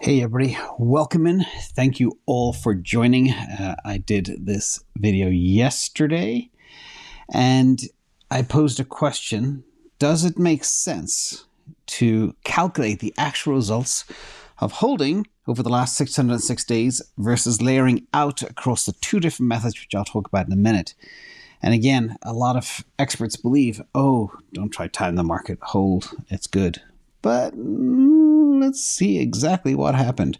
Hey everybody, welcome in. Thank you all for joining. I did this video yesterday and I posed a question. Does it make sense to calculate the actual results of holding over the last 606 days versus layering out across the two different methods, which I'll talk about in a minute? And again, a lot of experts believe, oh, don't try time the market, hold, it's good. But let's see exactly what happened.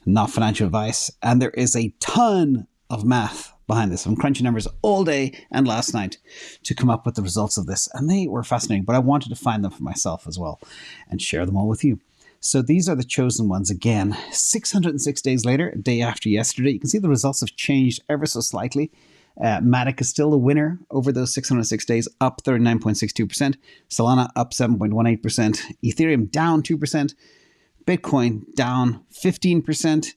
Not financial advice. And there is a ton of math behind this. I'm crunching numbers all day and last night to come up with the results of this. And they were fascinating, but I wanted to find them for myself as well and share them all with you. So these are the chosen ones. Again, 606 days later, a day after yesterday, you can see the results have changed ever so slightly. MATIC is still the winner over those 606 days, up 39.62%. Solana up 7.18%. Ethereum down 2%. Bitcoin down 15%,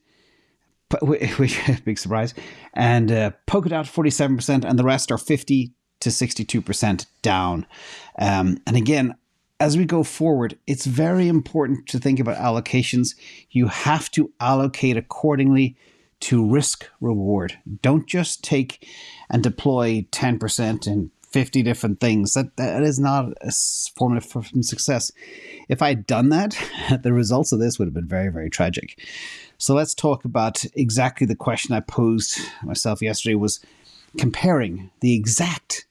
which big surprise. And Polkadot 47%, and the rest are 50 to 62% down. And again, as we go forward, it's very important to think about allocations. You have to allocate accordingly to risk reward. Don't just take and deploy 10% in 50 different things. That is not a formula for success. If I had done that, the results of this would have been very, very tragic. So let's talk about exactly the question I posed myself yesterday, was comparing the exact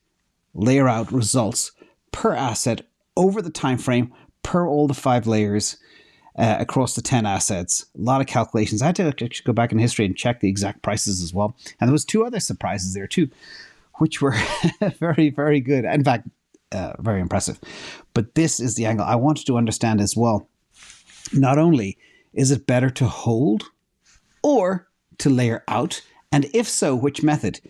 layer out results per asset over the time frame per all the 5 layers across the 10 assets. A lot of calculations. I had to actually go back in history and check the exact prices as well. And there was 2 other surprises there too, which were very, very good. In fact, very impressive. But this is the angle I wanted to understand as well. Not only is it better to hold or to layer out, and if so, which method?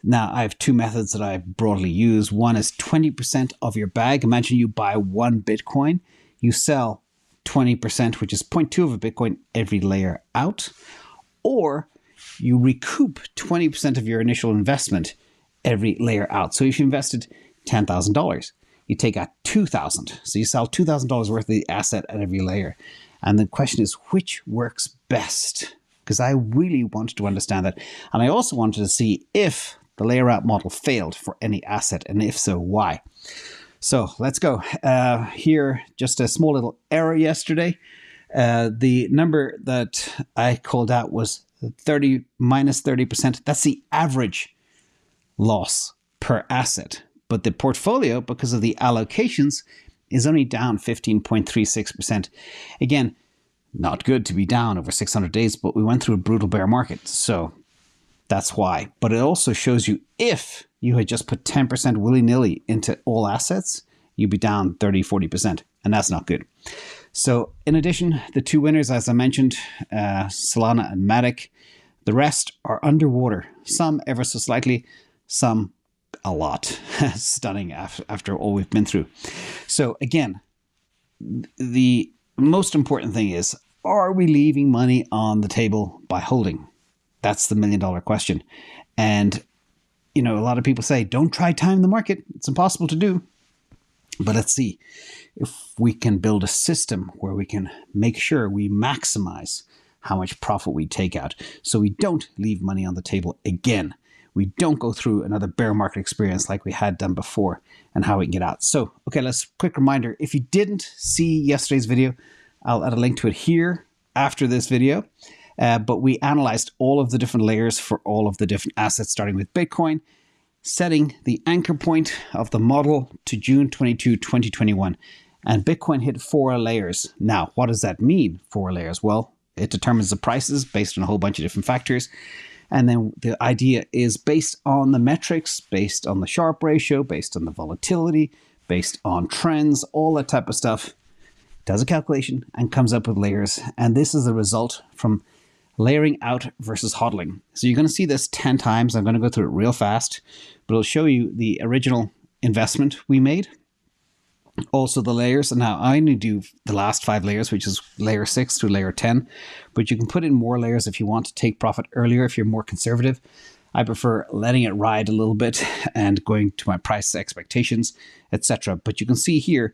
Now, I have 2 methods that I broadly use. One is 20% of your bag. Imagine you buy 1 Bitcoin, you sell 20%, which is 0.2 of a Bitcoin every layer out, or you recoup 20% of your initial investment every layer out. So if you invested $10,000, you take out $2,000. So you sell $2,000 worth of the asset at every layer. And the question is, which works best? Because I really wanted to understand that. And I also wanted to see if the layer out model failed for any asset, and if so, why? So let's go. Here, just a small little error yesterday. The number that I called out was minus 30%. That's the average loss per asset. But the portfolio, because of the allocations, is only down 15.36%. Again, not good to be down over 600 days, but we went through a brutal bear market. So that's why. But it also shows you if you had just put 10% willy-nilly into all assets, you'd be down 30, 40%. And that's not good. So in addition, the 2 winners, as I mentioned, Solana and MATIC, the rest are underwater. Some ever so slightly, some a lot. Stunning after all we've been through. So again, the most important thing is, are we leaving money on the table by holding? That's the $1 million question. And you know, a lot of people say, don't try time the market. It's impossible to do. But let's see if we can build a system where we can make sure we maximize how much profit we take out, so we don't leave money on the table again. We don't go through another bear market experience like we had done before, and how we can get out. So, okay, quick reminder. If you didn't see yesterday's video, I'll add a link to it here after this video. But we analyzed all of the different layers for all of the different assets, starting with Bitcoin, setting the anchor point of the model to June 22, 2021. And Bitcoin hit 4 layers. Now, what does that mean, 4 layers? Well, it determines the prices based on a whole bunch of different factors. And then the idea is based on the metrics, based on the Sharpe ratio, based on the volatility, based on trends, all that type of stuff. Does a calculation and comes up with layers. And this is the result from layering out versus HODLing. So you're going to see this 10 times. I'm going to go through it real fast, but it'll show you the original investment we made. Also the layers. And now I only do the last 5 layers, which is layer 6 through layer 10, but you can put in more layers if you want to take profit earlier, if you're more conservative. I prefer letting it ride a little bit and going to my price expectations, etc. But you can see here,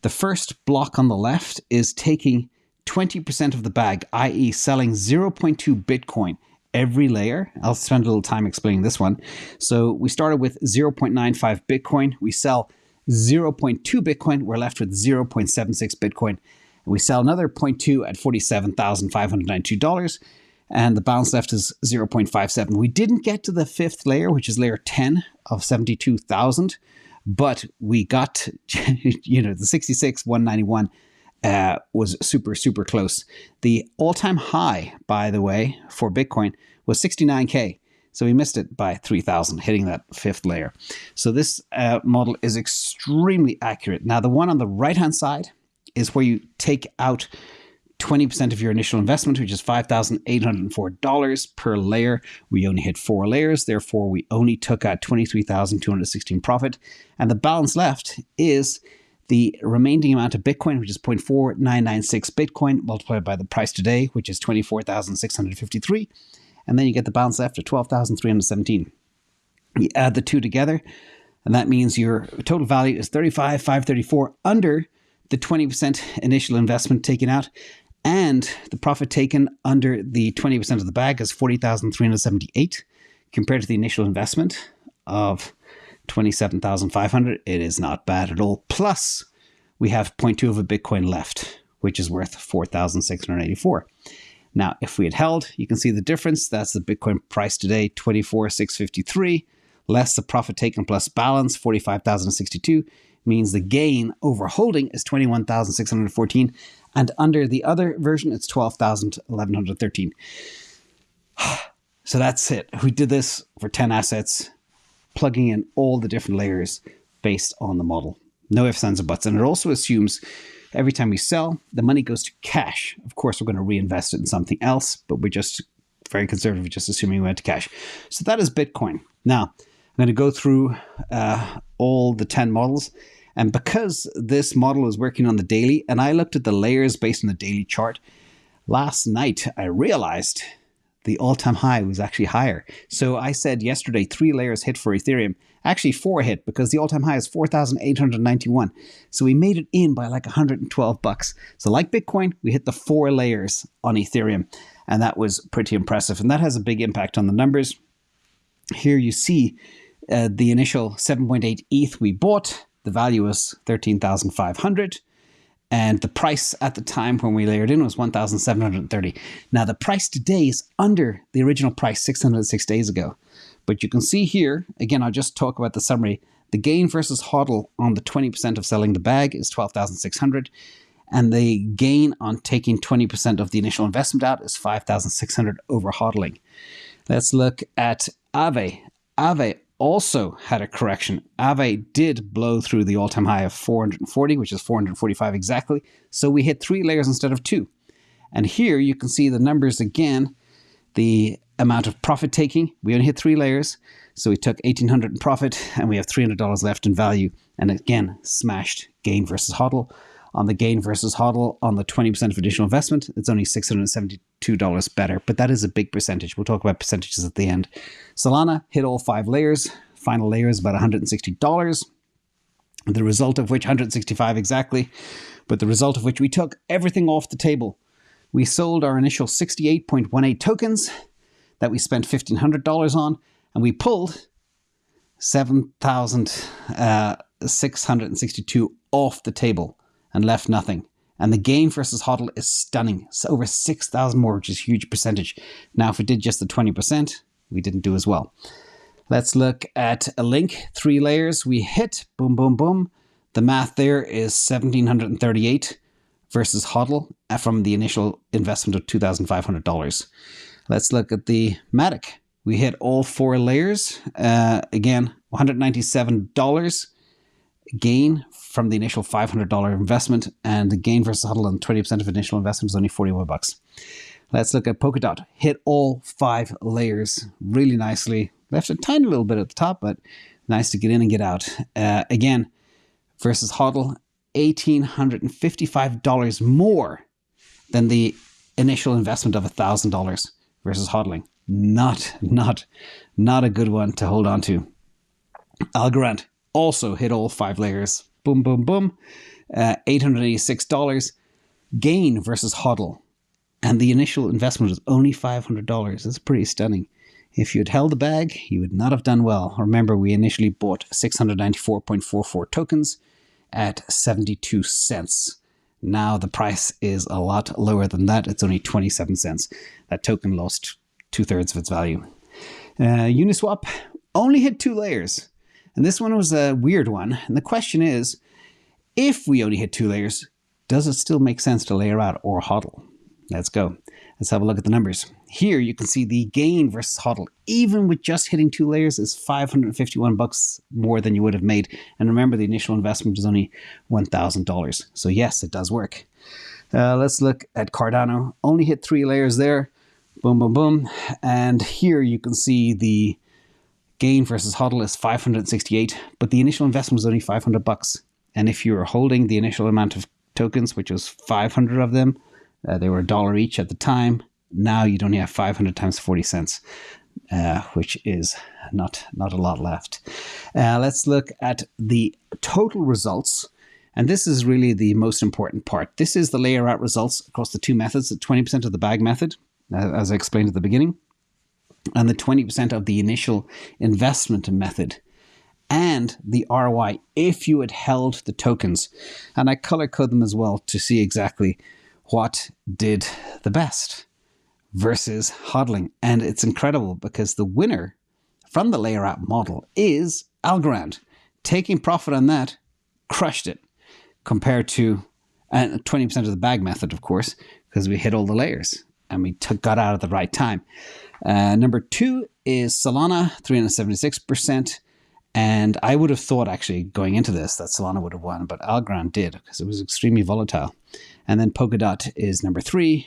the first block on the left is taking 20% of the bag, i.e. selling 0.2 Bitcoin every layer. I'll spend a little time explaining this one. So we started with 0.95 Bitcoin. We sell 0.2 Bitcoin. We're left with 0.76 Bitcoin. We sell another 0.2 at $47,592. And the balance left is 0.57. We didn't get to the fifth layer, which is layer 10 of 72,000. But we got, the 66,191 was super, super close. The all-time high, by the way, for Bitcoin was 69K. So we missed it by 3,000, hitting that fifth layer. So this model is extremely accurate. Now, the one on the right-hand side is where you take out 20% of your initial investment, which is $5,804 per layer. We only hit 4 layers. Therefore, we only took out 23,216 profit. And the balance left is the remaining amount of Bitcoin, which is 0.4996 Bitcoin multiplied by the price today, which is 24,653. And then you get the balance left of 12,317. You add the two together, and that means your total value is 35,534 under the 20% initial investment taken out. And the profit taken under the 20% of the bag is 40,378 compared to the initial investment of 27,500. It is not bad at all. Plus, we have 0.2 of a Bitcoin left, which is worth 4,684. Now, if we had held, you can see the difference. That's the Bitcoin price today, 24,653, less the profit taken plus balance, 45,062, means the gain over holding is 21,614. And under the other version, it's 12,113. So that's it. We did this for 10 assets, plugging in all the different layers based on the model. No ifs, ands, or buts. And it also assumes every time we sell, the money goes to cash. Of course, we're going to reinvest it in something else, but we're just very conservative, just assuming we went to cash. So that is Bitcoin. Now, I'm going to go through all the 10 models. And because this model is working on the daily, and I looked at the layers based on the daily chart, last night I realized the all-time high was actually higher. So I said yesterday 3 layers hit for Ethereum. Actually 4 hit because the all-time high is 4,891. So we made it in by like $112. So like Bitcoin, we hit the 4 layers on Ethereum. And that was pretty impressive. And that has a big impact on the numbers. Here you see the initial 7.8 ETH we bought. The value was 13,500. And the price at the time when we layered in was 1,730. Now the price today is under the original price 606 days ago. But you can see here, again, I'll just talk about the summary. The gain versus HODL on the 20% of selling the bag is 12,600. And the gain on taking 20% of the initial investment out is 5,600 over HODLing. Let's look at AAVE. AAVE also had a correction. AAVE did blow through the all-time high of 440, which is 445 exactly. So we hit 3 layers instead of 2. And here you can see the numbers again. The amount of profit taking, we only hit 3 layers. So we took 1,800 in profit and we have $300 left in value. And again, smashed gain versus HODL. On the gain versus HODL on the 20% of additional investment, it's only $672 better, but that is a big percentage. We'll talk about percentages at the end. Solana hit all 5 layers. Final layer is about $160. The result of which, 165 exactly, but the result of which we took everything off the table. We sold our initial 68.18 tokens that we spent $1,500 on, and we pulled 7,662 off the table and left nothing. And the gain versus HODL is stunning. It's over 6,000 more, which is a huge percentage. Now, if we did just the 20%, we didn't do as well. Let's look at a link. 3 layers we hit. Boom, boom, boom. The math there is 1,738 versus HODL from the initial investment of $2,500. Let's look at the MATIC. We hit all 4 layers. Again, $197 gain from the initial $500 investment, and the gain versus HODL on 20% of initial investment is only $41. Let's look at Polkadot. Hit all 5 layers really nicely. Left a tiny little bit at the top, but nice to get in and get out. Again, versus HODL, $1,855 more than the initial investment of $1,000 versus HODLing. Not a good one to hold on to. Algorand also hit all 5 layers. Boom, boom, boom. $886. gain versus HODL. And the initial investment was only $500. That's pretty stunning. If you had held the bag, you would not have done well. Remember, we initially bought 694.44 tokens at 72 cents. Now the price is a lot lower than that. It's only 27 cents. That token lost 2/3 of its value. Uniswap only hit 2 layers. And this one was a weird one. And the question is, if we only hit 2 layers, does it still make sense to layer out or HODL? Let's go. Let's have a look at the numbers. Here you can see the gain versus HODL, even with just hitting 2 layers, is $551 more than you would have made. And remember, the initial investment was only $1,000. So yes, it does work. Let's look at Cardano. Only hit 3 layers there. Boom, boom, boom. And here you can see the gain versus HODL is 568, but the initial investment was only $500. And if you're holding the initial amount of tokens, which was 500 of them, they were $1 each at the time. Now you'd only have 500 times 40 cents, which is not a lot left. Let's look at the total results. And this is really the most important part. This is the layer out results across the 2 methods, the 20% of the bag method, as I explained at the beginning, and the 20% of the initial investment method, and the ROI if you had held the tokens. And I color code them as well to see exactly what did the best versus hodling. And it's incredible because the winner from the layer out model is Algorand. Taking profit on that, crushed it, compared to 20% of the bag method, of course, because we hit all the layers and we got out at the right time. Number 2 is Solana, 376%. And I would have thought, actually, going into this, that Solana would have won, but Algorand did because it was extremely volatile. And then Polkadot is number 3.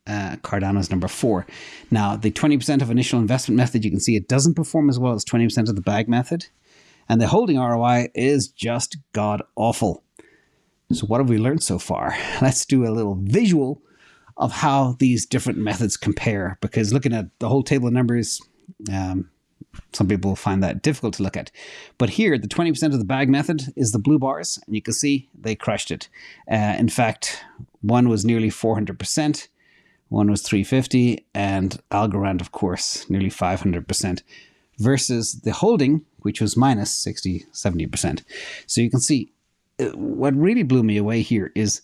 Cardano is number 4. Now, the 20% of initial investment method, you can see it doesn't perform as well as 20% of the bag method. And the holding ROI is just god-awful. So what have we learned so far? Let's do a little visual of how these different methods compare, because looking at the whole table of numbers, some people find that difficult to look at. But here, the 20% of the bag method is the blue bars, and you can see they crushed it. In fact, one was nearly 400%, one was 350, and Algorand, of course, nearly 500%, versus the holding, which was minus 60, 70%. So you can see what really blew me away here is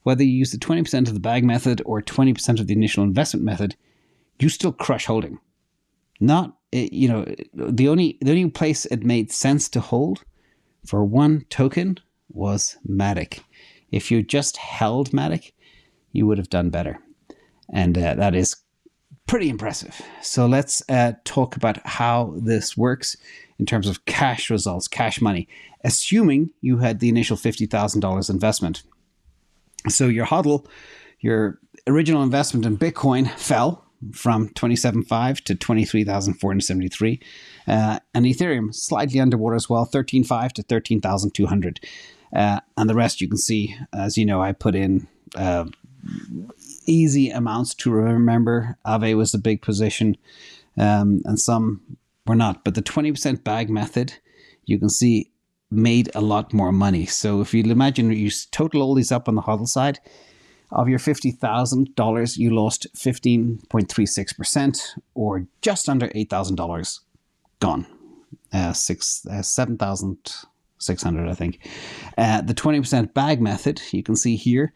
whether you use the 20% of the bag method or 20% of the initial investment method, you still crush holding. Not, the only place it made sense to hold for one token was MATIC. If you just held MATIC, you would have done better. And that is pretty impressive. So let's talk about how this works in terms of cash results, cash money, assuming you had the initial $50,000 investment. So your HODL, your original investment in Bitcoin fell from 27.5 to 23,473. And Ethereum slightly underwater as well, 13.5 to 13,200. And the rest you can see, as you know, I put in easy amounts to remember. AAVE was a big position, and some were not. But the 20% bag method, you can see, made a lot more money. So if you imagine you total all these up on the HODL side, of your $50,000, you lost 15.36%, or just under $8,000 gone. 7,600, I think. The 20% bag method, you can see here,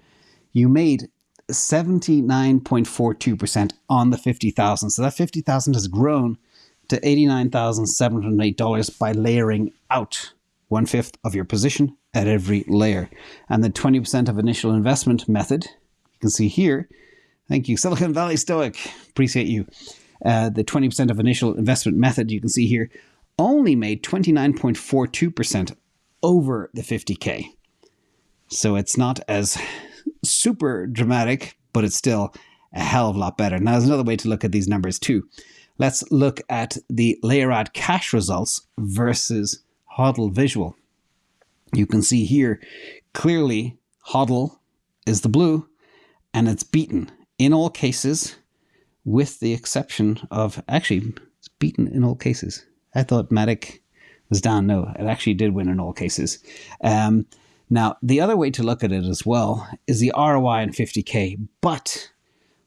you made 79.42% on the 50,000. So that 50,000 has grown to $89,708 by layering out 1/5 of your position at every layer. And the 20% of initial investment method, you can see here, thank you, Silicon Valley Stoic, appreciate you. The 20% of initial investment method, you can see here, only made 29.42% over the 50K. So it's not as super dramatic, but it's still a hell of a lot better. Now, there's another way to look at these numbers too. Let's look at the layer out cash results versus HODL visual. You can see here, clearly HODL is the blue, and it's beaten in all cases, with the exception of, actually, it's beaten in all cases. I thought MATIC was down. No, it actually did win in all cases. Now, the other way to look at it as well is the ROI on 50K. But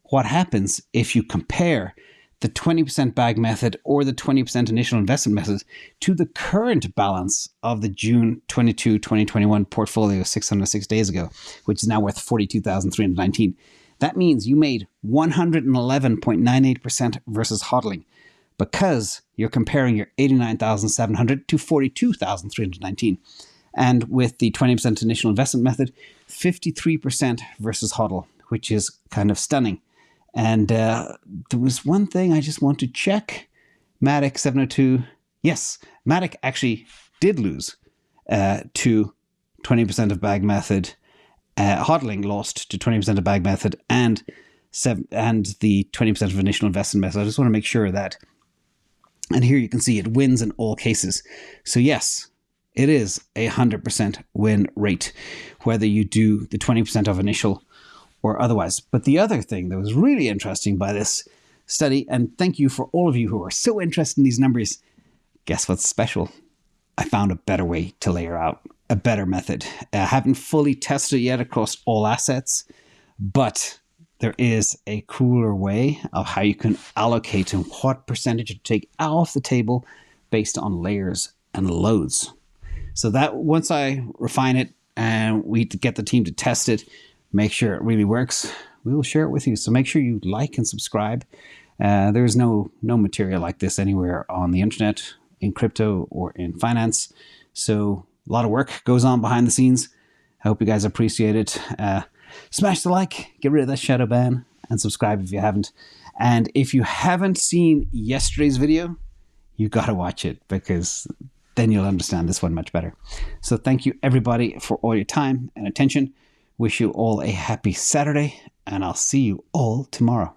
what happens if you compare the 20% bag method or the 20% initial investment method to the current balance of the June 22, 2021 portfolio 606 days ago, which is now worth 42,319. That means you made 111.98% versus HODLing, because you're comparing your 89,700 to 42,319. And with the 20% initial investment method, 53% versus HODL, which is kind of stunning. And there was one thing I just want to check. MATIC 702. Yes, MATIC actually did lose to 20% of bag method. HODLing lost to 20% of bag method and the 20% of initial investment method. I just want to make sure that, and here you can see it wins in all cases. So yes, it is a 100% win rate, whether you do the 20% of initial or otherwise. But the other thing that was really interesting by this study, and thank you for all of you who are so interested in these numbers, guess what's special? I found a better way to layer out, a better method. I haven't fully tested it yet across all assets, but there is a cooler way of how you can allocate and what percentage to take off the table based on layers and loads. So that once I refine it and we get the team to test it, make sure it really works, we will share it with you. So make sure you like and subscribe. There's no material like this anywhere on the internet, in crypto or in finance. So a lot of work goes on behind the scenes. I hope you guys appreciate it. Smash the like, get rid of that shadow ban, and subscribe if you haven't. And if you haven't seen yesterday's video, you got to watch it, because then you'll understand this one much better. So thank you everybody for all your time and attention. Wish you all a happy Saturday, and I'll see you all tomorrow.